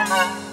Oh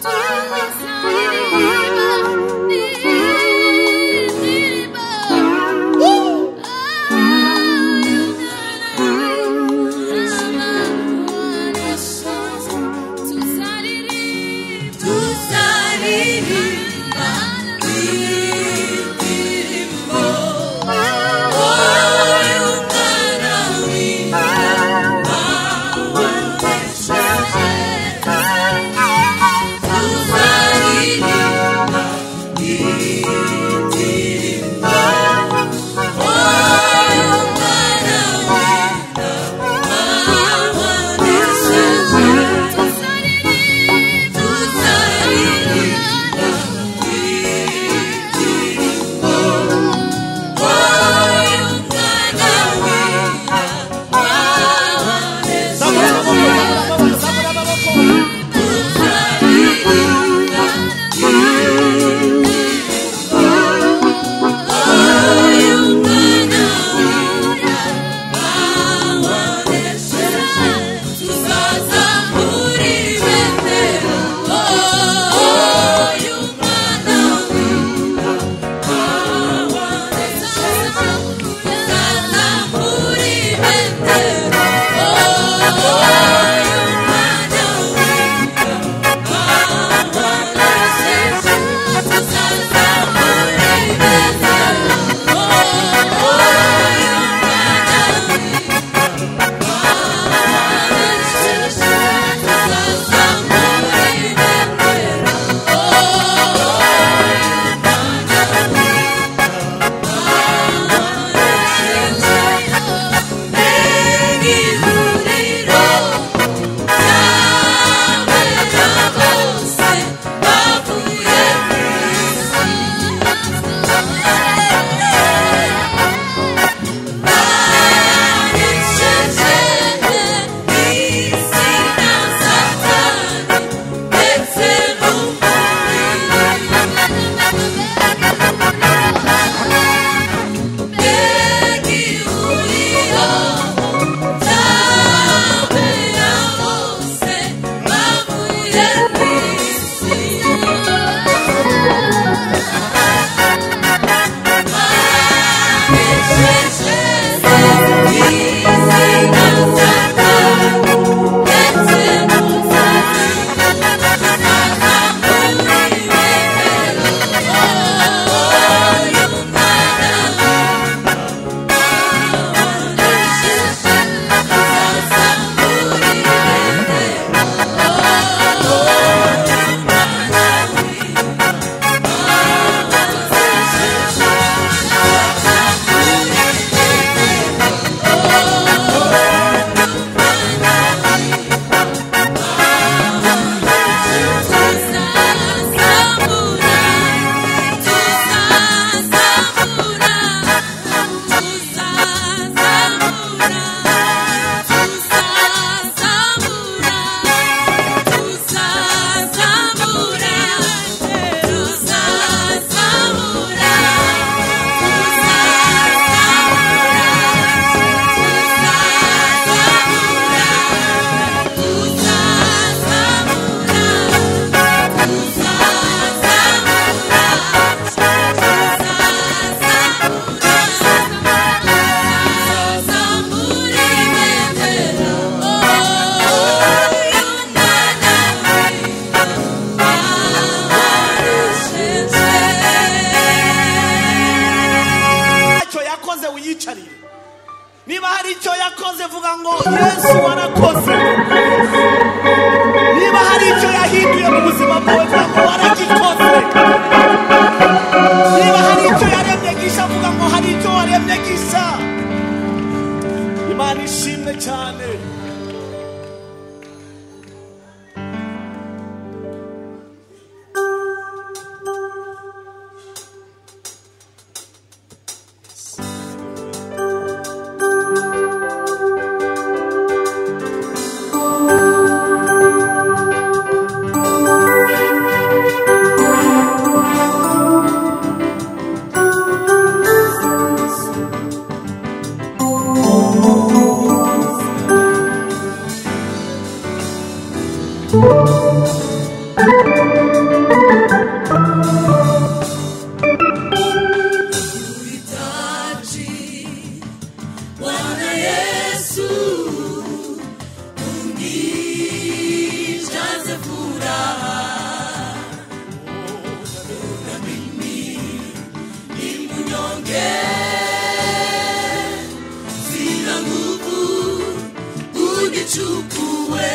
unichukue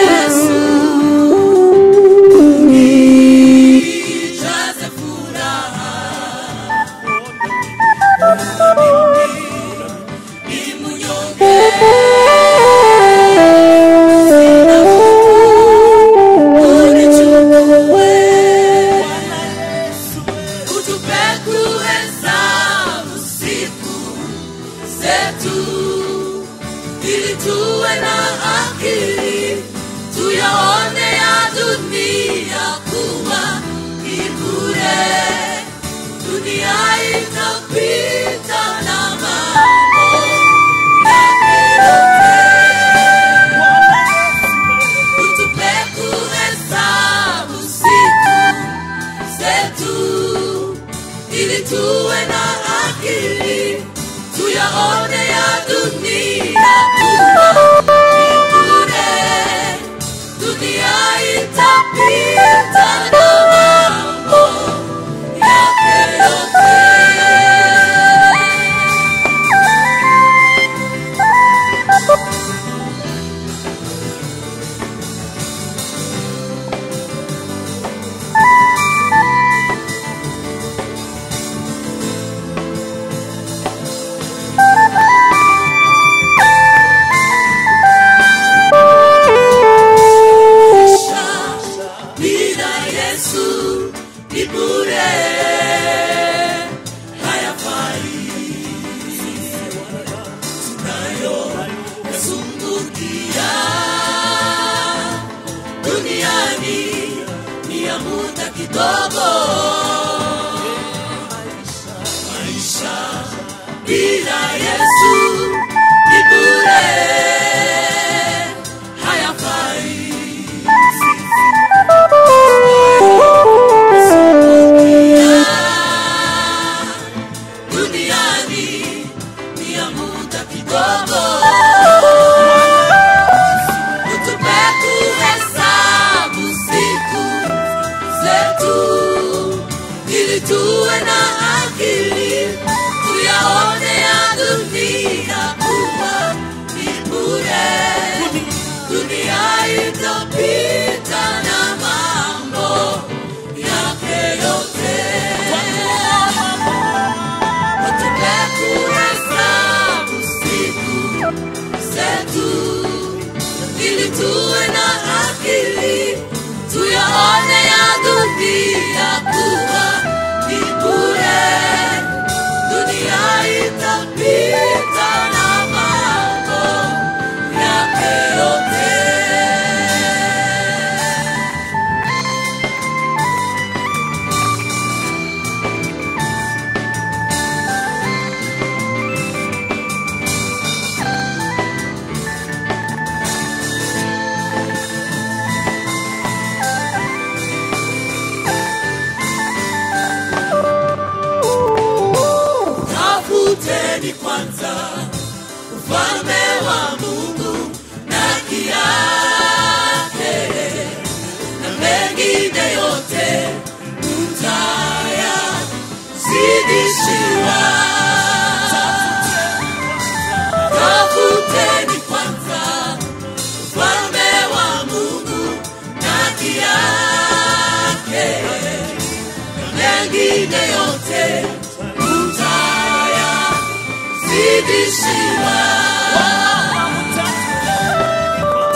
Yesu, nijaze furaha, ni mnyonge tuwe na akili, tuyaone ya dunia kuwa ni bure. Dunia itapita na mambo yake yote. Utupe kuhesabu siku zetu, ili tuwe na akili, tuyaone ya dunia kuwa ni bure. Dunia itapita na mambo yake yote. Maisha bila Yesu ni bure, hayafai. Duniani ni ya muda kidogo. Utupe kuhesabu siku zetu, ili tuwe na akili, tuyaone ya dunia kuwa ni bure. Dunia itapita na mambo yake yote. Utupe kuhesabu siku zetu, ili tuwe na akili, tuyaone ya dunia kuwa ni bure. Dunia itapita na mambo yake yote. Tafuteni kwanza ufalme wa Mungu na haki yake, na mengine yote mtayazidishiwa. Tafuteni kwanza ufalme wa Mungu na haki yake, na mengine yote zidishiwa.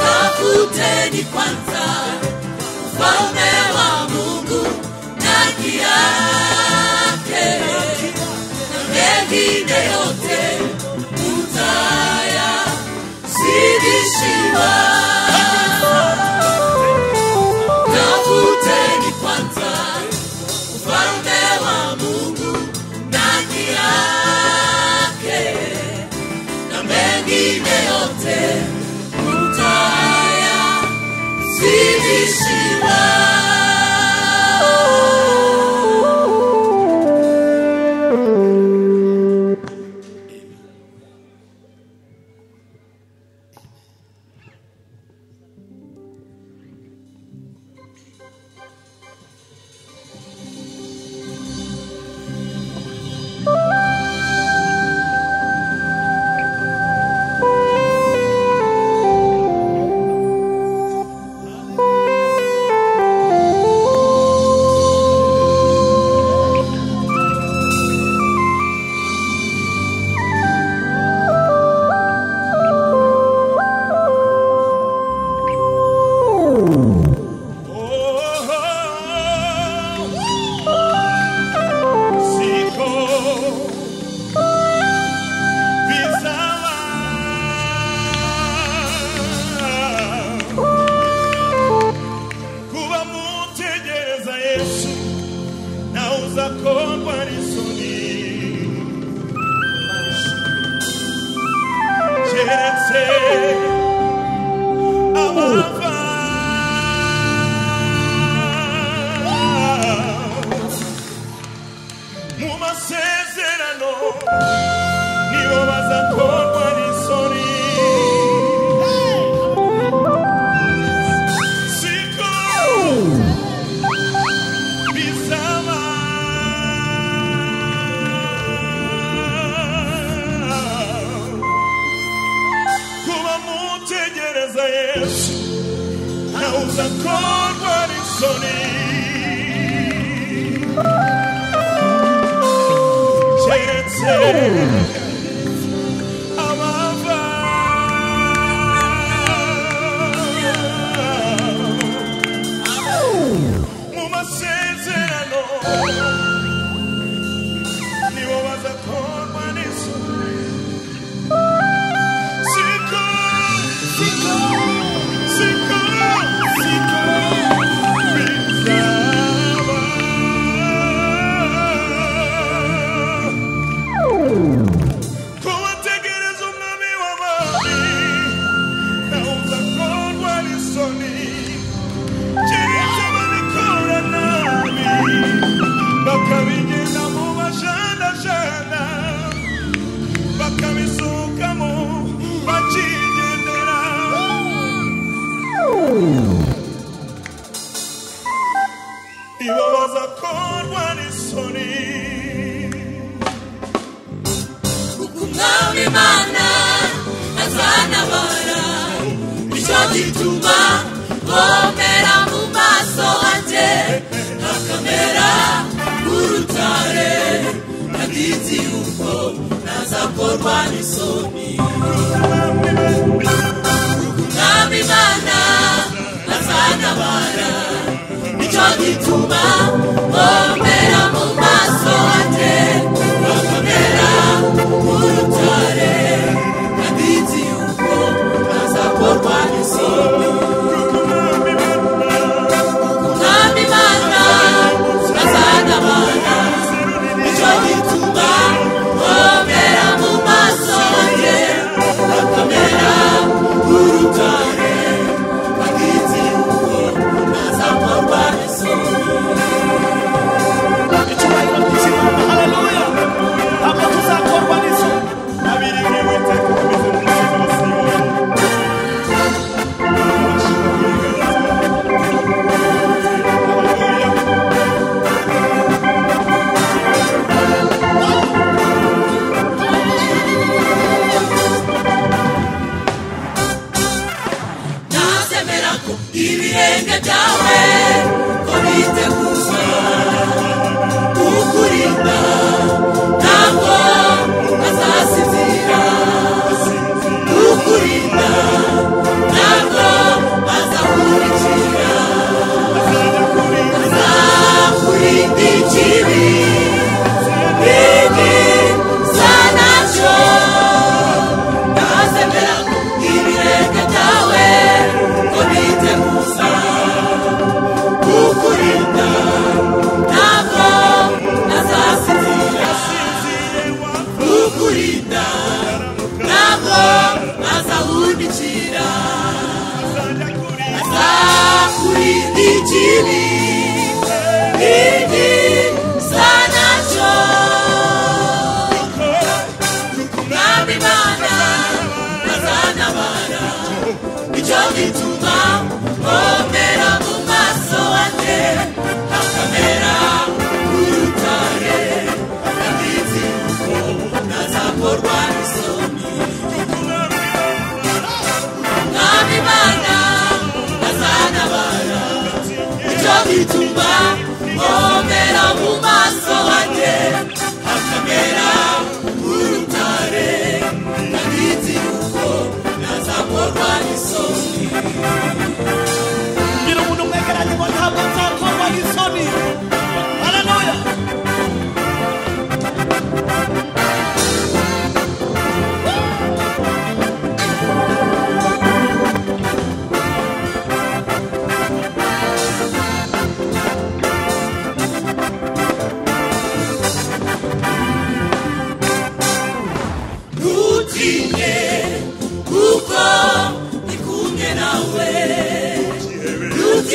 Tafuteni kwanza ufalme wa Mungu na haki yake, na mengine yote mtayazidishiwa. Tafuteni kwanza ufalme wa Mungu na haki yake, keretse abava mu masezerano nibo bazakorwa n'isoni. Siko bizaba kuba mutegereza Yesu nawe uzakorwa n'isoni. Keretse abava mu masezerano nibo bazakorwa n'isoni. Siko kubategereza umwami w'abami nawe uzakorwa n'isoni. Keretse ababikora nabi bakabigenda mu bajandajanda bakabisukamo bakigendera nibo bazakorwa n'isoni. Umwami Imana azanabara, nicyo gituma ngomera mu maso hanjye hakamera nk'urutare, kandi nzi yuko ntazakorwa n'isoni. Umwami Imana azanabara, nicyo gituma ngomera mu maso hanjye hakamera nk'urutare, kandi nzi yuko ntazakorwa n'isoni. Umwami Imana azanabara, nicyo gituma ngomera mu maso hanjye hakamera nk'urutare, kandi nzi yuko ntazakorwa n'isoni. Icyubahiro cy'Imana, haleluya. Ntabwo tuzakorwa n'isoni. Abiri w'Uwiteka bameze nk'umusozi wa Siyoni. Nazemera ko ibirenge byawe ko biteguza kukurinda, ntabwo azasinzira kukurinda, ntabwo azakurikira, azakurinda ikibi sa nacyo. Nazemera ko ibirenge byawe ko biteguza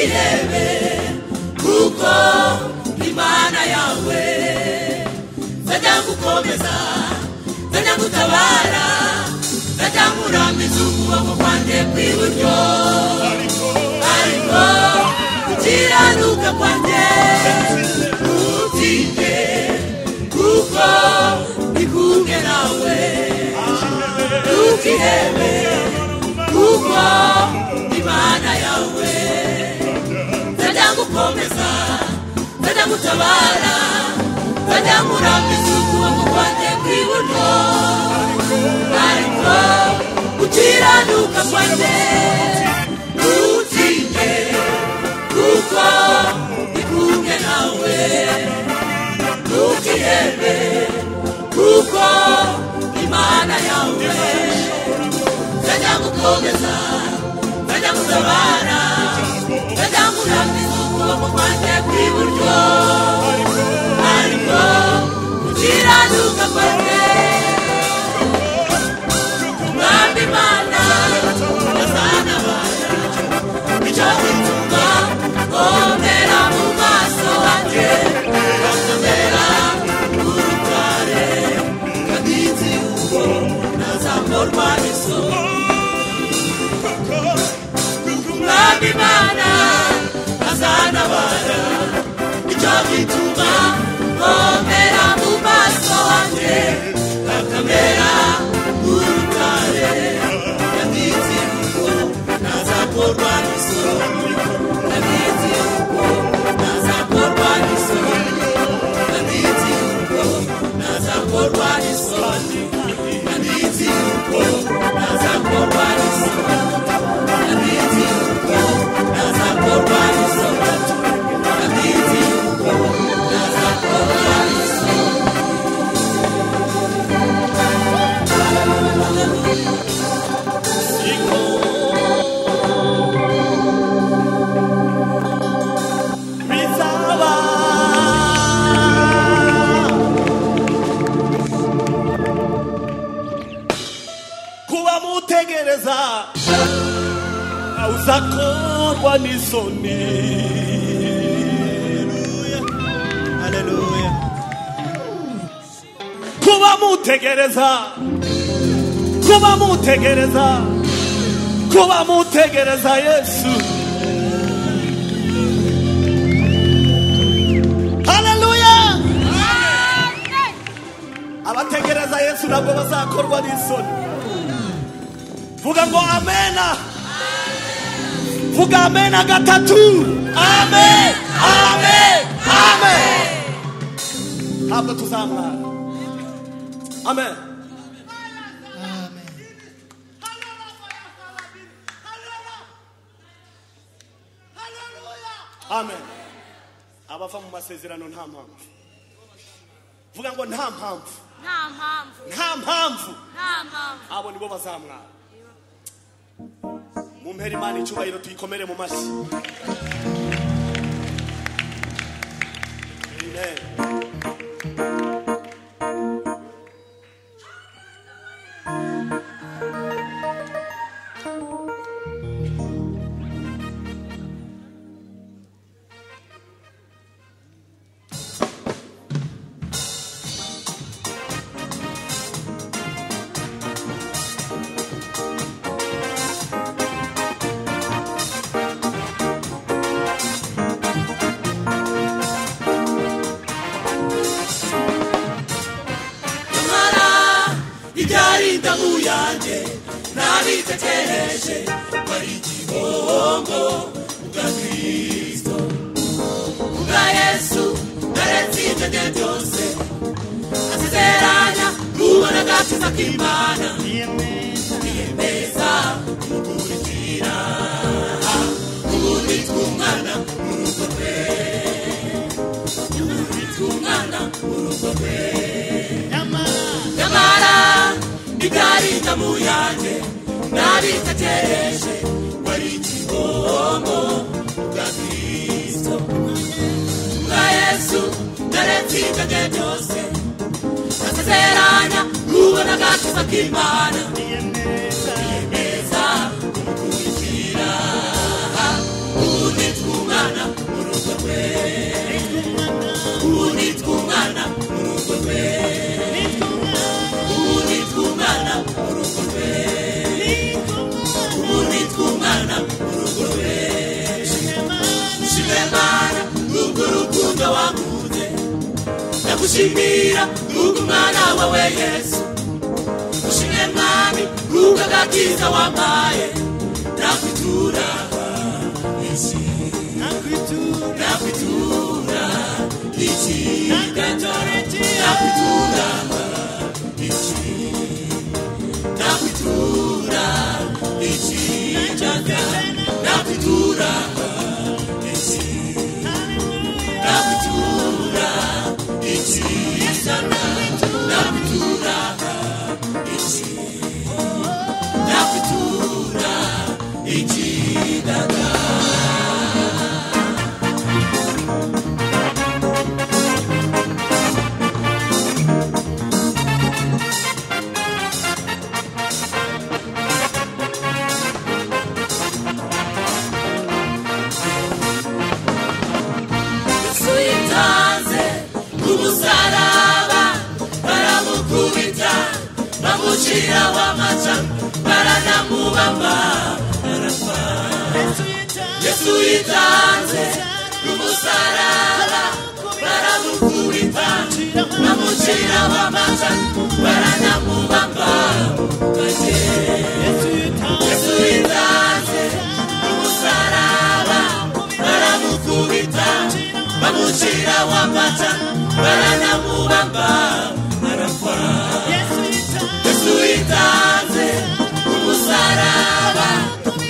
ntukihebe kuko Imana yawe nzajya ngukomeza nzajya ngutabara nzajya nkurambika ukuboko kwanjye kw'iburyo ariko gukiranuka kwanjye ntutinye kuko ndi kumwe nawe ntukihebe kuko Imana yawe nzajya ngukomeza nzajya ngutabara nzajya nkurambika ukuboko kwanjye kw'iburyo ariko gukiranuka kwanjye ntutinye kuko ndi kumwe nawe ntukihebe kuko Imana yawe nzajya ngukomeza nzajya ngutabara nzajya nkurambika ukuboko kwanjye kw'iburyo ariko gukiranuka kwanjye Mwami Imana azantabara nicyo gituma nkomera mu maso hanjye nkomera urutare kandi nzi yuko ntazamborwa n'isoni Mwami Imana azantabara nicyo gituma nkomera mu maso hanjye nkomera urutare kandi nzi yuko ntazamborwa n'isoni kandi nzi yuko ntazamborwa n'isoni kandi nzi yuko ntazamborwa n'isoni kandi nzi yuko ntazamborwa n'isoni kandi nzi yuko ntazamborwa n'isoni kandi nzi yuko ntazamborwa n'isoni bizaba kuba mutegereza uzakorwa n'isoni haleluya kuba mutegereza Yesu haleluya abategereza Yesu ntabwo bazakorwa n'isoni vuga ngo amena vuga amena gatatu amen amen amen ntabwo tuzamwara amen amen abava mu masezerano nta mpamvu vuga ngo nta mpamvu abo nibo bazamwara mumpera Imana icyubahiro tuyikomere mu mashyi amen indamu yanjye nabitekereje bari igihombo bwa Kristo bwa Yesu naretse ibyo byose asezeranya kubona agakiza k'Imana yiyemeza kumukurikira ubundi twumwana urugo rwe ubundi twumwana urugo rwe nyamara ibyari indamu yanjye nabitekereje wari igihombo bwa Kristo bwa Yesu naretse ibyo byose asezeranya kubona agakiza k'Imana yiyemeza kumukurikira ubundi ubundi twumwana urugo rwe Shimemana ubwo rukundo wankunze ndagushimira ubwo umwana wawe Yesu Shimemani ubwo agakiza wampaye nakwitura isi nakwitura isi nakwitura isi nakwitura isi nakwitura isi nakwitura isi nakwitura isi nakwitura isi dada Bamuchira wa macha baranamubamba arafa Yesu itanze kumusaraba baramukubita bamuchira wa macha baranamubamba kaje Yesu itanze kumusaraba baramukubita bamuchira wa macha baranamubamba arafa Suitanze kumusaraba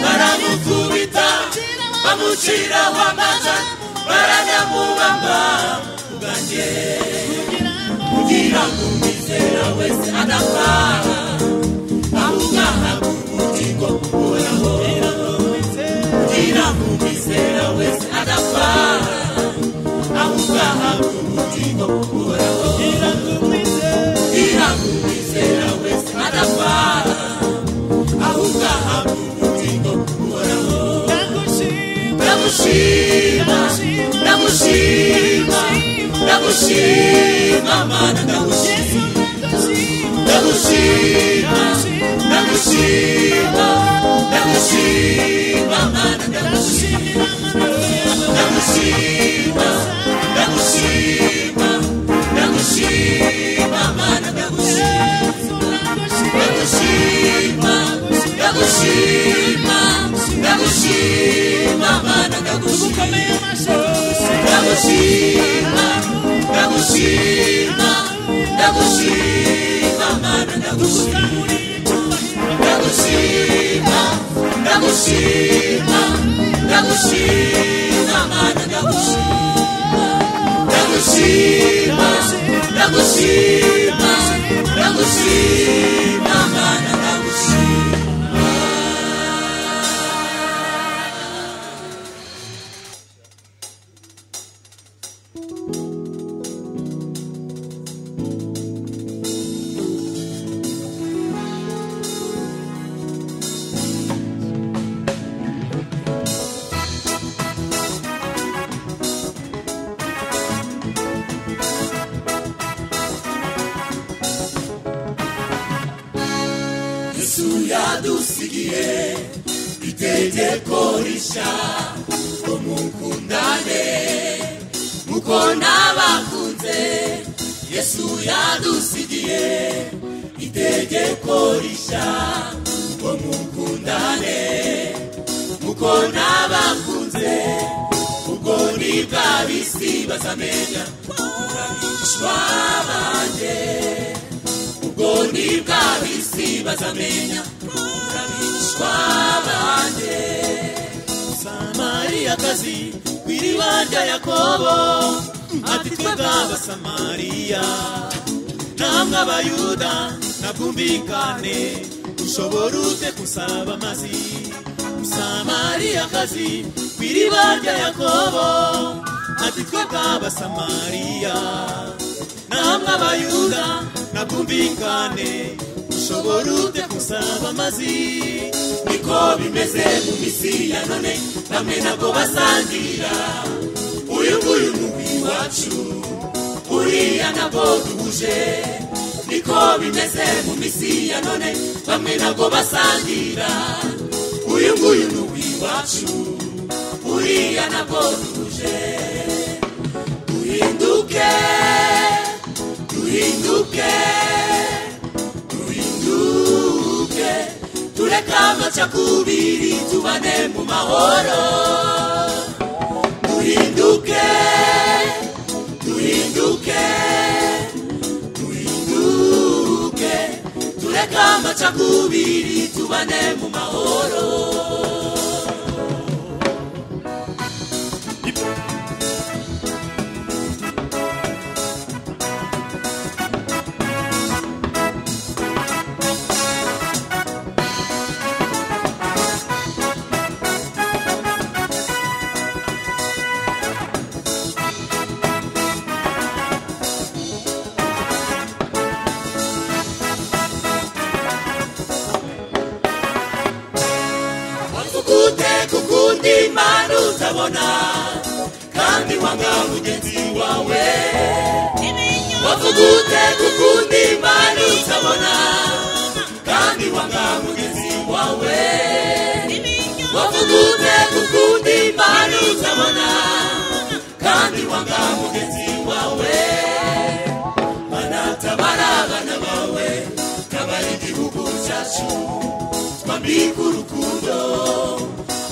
baramukubita bamuchira wamacha baranamubamba ubanje kugira ngo mizera wese adapfa ahugaha kubugingo buhoraho kugira ngo mizera wese adapfa ahugaha kubugingo buhoraho kugira ngo mizera wese adapfa ahugaha kubugingo buhoraho ndagushima mana ndagushima mana ndagushima mana yadusigiye itegeko rishya ngo mukundane muko nabakunze. Yesu yadusigiye itegeko rishya ngo mukundane muko nabakunze. Ubwo ni bw'abisi bazamenya abigishwa banjye. Ubwo ni bw'abisi bazamenya abigishwa banjye. Samariyakazi kw'iriba rya Yakobo ati twebwe abasamariya namwe abayuda nabwumvikane ushobora ute kusaba amazi. Samariyakazi kw'iriba rya Yakobo ati twebwe abasamariya namwe abayuda nabwumvikane ushobora ute kusaba amazi. Niko bimeze mu misi ya none bamwe nabwo basangira uyu nguyu n'umubiri wacu uriya nabwo duhuje. niko bimeze mu misi ya none, bamwe ntabwo basangira. Uyu nguyu ni uw'iwacu, uriya ntabwo tuje. Duhinduke, duhinduke, duhinduke, tureka amacakubiri tubane mu mahoro. Duhinduke, duhinduke, duhinduke, tureka amacakubiri tubane mu mahoro. Kukundi manu utabona, kandi wanga mugenzi wawe. Wavugute kukundi manu utabona, kandi wanga mugenzi wawe. Wavugute kukundi manu utabona, kandi wanga mugenzi wawe. Banatabara abana bawe, kabari igihugu cyacu, twambika urukundo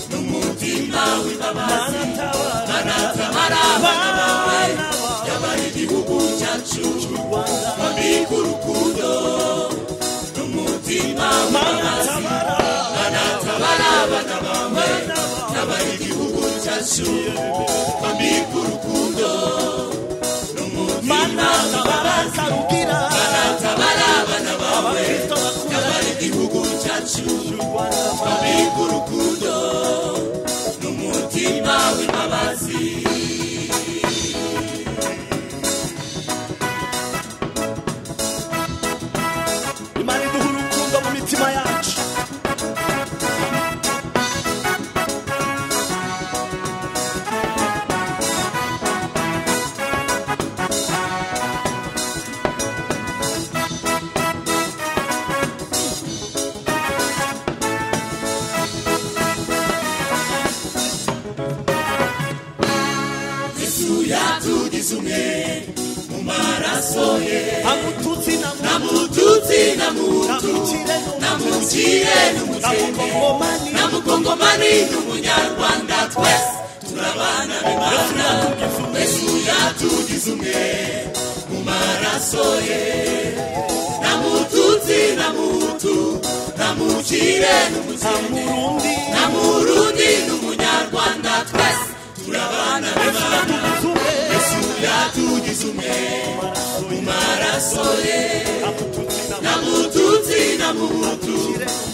n'umutima w'imbabazi. Banatabara abana bawe, kabari igihugu cyacu, twambika urukundo n'umutima w'imbabazi. Banatabara abana bawe, kabari igihugu cyacu, twambika urukundo n'umutima w'imbabazi. Banatabara abana bawe, kabari igihugu cyacu, twambika urukundo n'umutima w'imbabazi. Imana iduha urukundo mu mitima yacu. Namututsi namukire n'umukene, namukongomani n'umunyarwanda, twese turabana b'Imana. Yesu yatugize umwe mu maraso ye. Namututsi namutu, namukire n'umukene, namurundi n'umunyarwanda, twese turabana b'Imana. Yesu yatugize umwe mu maraso ye. Namututsi namutu,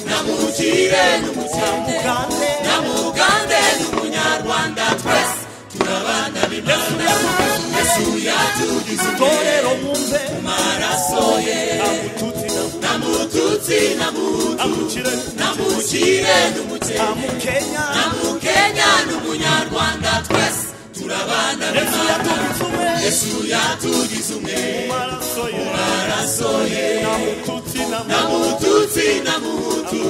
namukire n'umukene, namugande n'umunyarwanda, twese turabana b'Imana. Yesu yatugize umwe mu maraso ye. Namututsi namutu, namukire n'umukene, namukenya n'umunyarwanda, twese turabana b'Imana. Yesu yatugize umwe mu maraso ye. Namututsi namutu,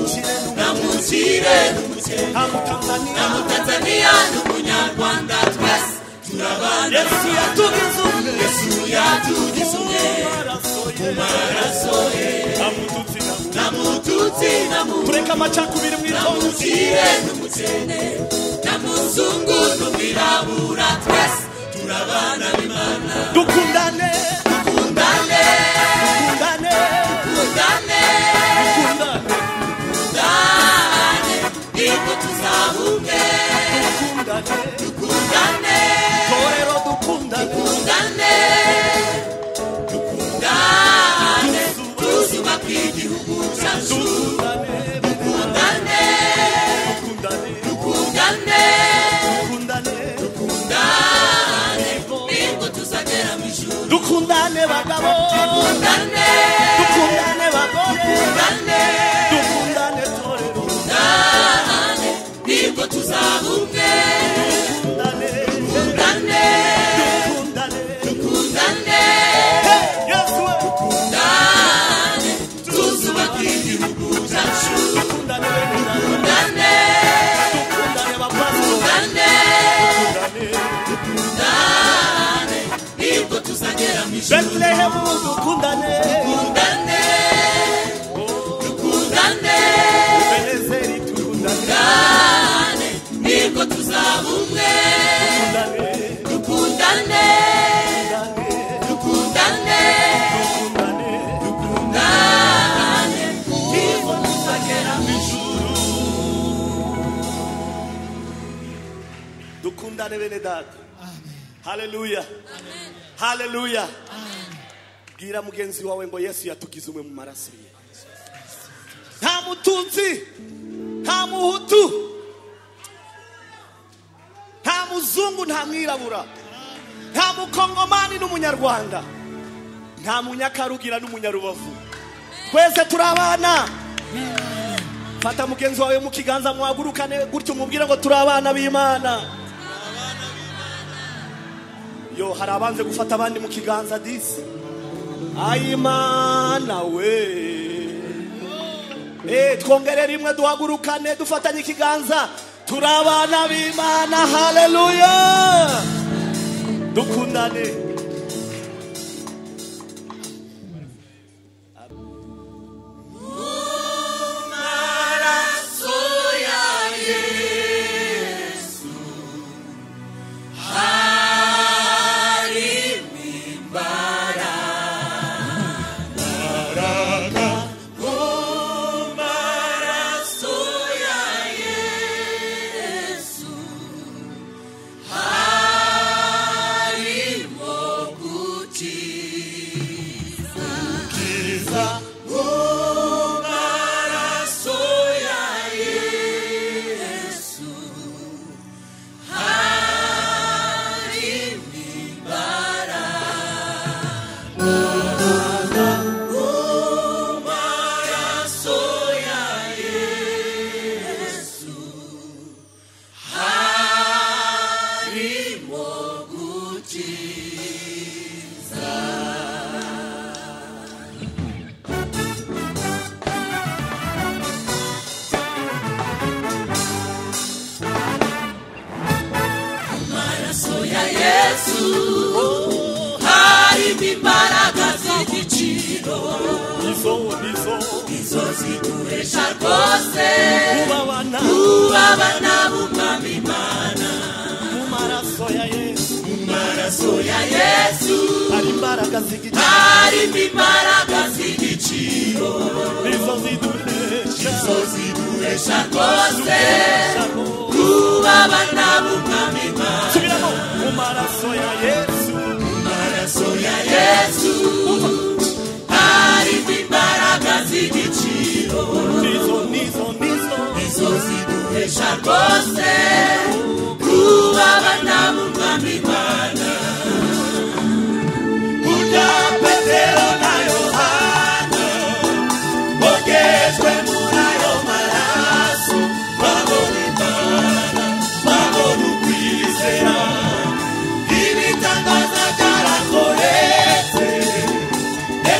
namukire n'umukene, namutanzania n'umunyarwanda, twese turabana b'Imana. Yesu yatugize umwe mu maraso ye. Namututsi namutu, tureka amacakubiri mu itongo. namukire n'umukene, namuzungu n'umwirabura, twese turabana b'Imana. Dukundane, Dukundane, dukundane, dukundane, dukundane, nibwo tuzaba umwe. Dukundane, torero dukundane, dukundane, dukundane, tuzubaka igihugu cyacu. Dukundane, dukundane, dukundane, nibwo tuzagera mu ijuru. dukundane bagabo, Dukundane, dukundane bagore, dukundane, dukundane torero, dukundane, nibwo tuzaba umwe. dukundane, Dukundane, dukundane, dukundane, Yesu, dukundane. dukundane bene data. Haleluya, haleluya. Bwira mugenzi wawe ngo Yesu yatugize umwe mu maraso ye. Nta mutunzi, nta muhutu, nta muzungu, nta mwirabura, nta mukongomani n'umunyarwanda, nta munyakarugira n'umunyarubavu. Twese turabana. Fata mugenzi wawe mu kiganza muhagurukane gutyo mubwire ngo turabana b'Imana. Yo, hari abanze gufata abandi mu kiganza disi. Ayimana we. Twongere rimwe duhagurukane dufatanye ikiganza. Turabana b'Imana. Haleluya. Dukundane.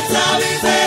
It's